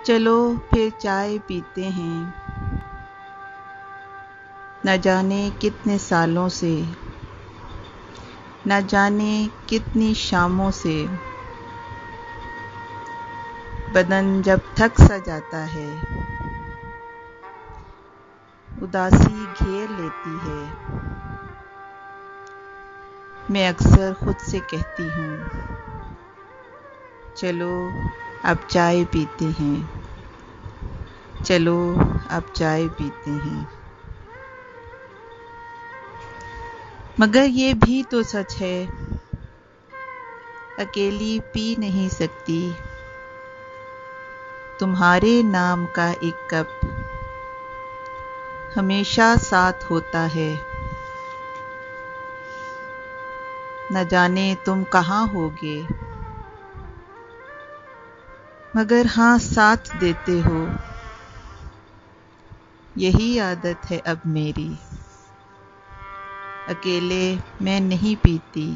चलो फिर चाय पीते हैं। न जाने कितने सालों से, न जाने कितनी शामों से, बदन जब थक सा जाता है, उदासी घेर लेती है। मैं अक्सर खुद से कहती हूँ, चलो अब चाय पीते हैं, चलो अब चाय पीते हैं। मगर ये भी तो सच है, अकेली पी नहीं सकती। तुम्हारे नाम का एक कप हमेशा साथ होता है। न जाने तुम कहाँ होगे, मगर हाँ साथ देते हो। यही आदत है अब मेरी, अकेले मैं नहीं पीती।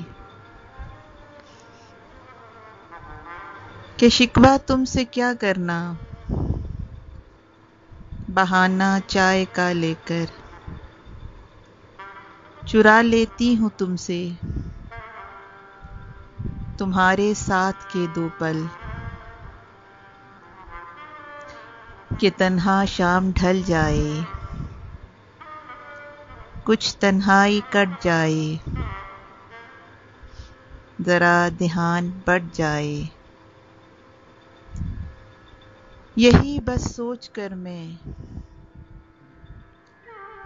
कि शिकवा तुमसे क्या करना, बहाना चाय का लेकर चुरा लेती हूँ तुमसे तुम्हारे साथ के 2 पल। कि तन्हा शाम ढल जाए, कुछ तन्हाई कट जाए, जरा ध्यान बढ़ जाए। यही बस सोच कर मैं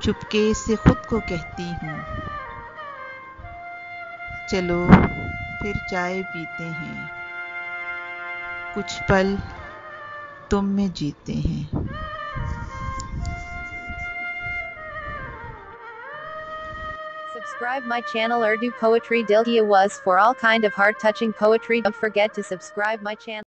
चुपके से खुद को कहती हूँ, चलो फिर चाय पीते हैं, कुछ पल तुम में जीते हैं। Subscribe my channel Urdu Poetry Dil Kiya was for all kind of heart touching poetry. Don't forget to subscribe my channel.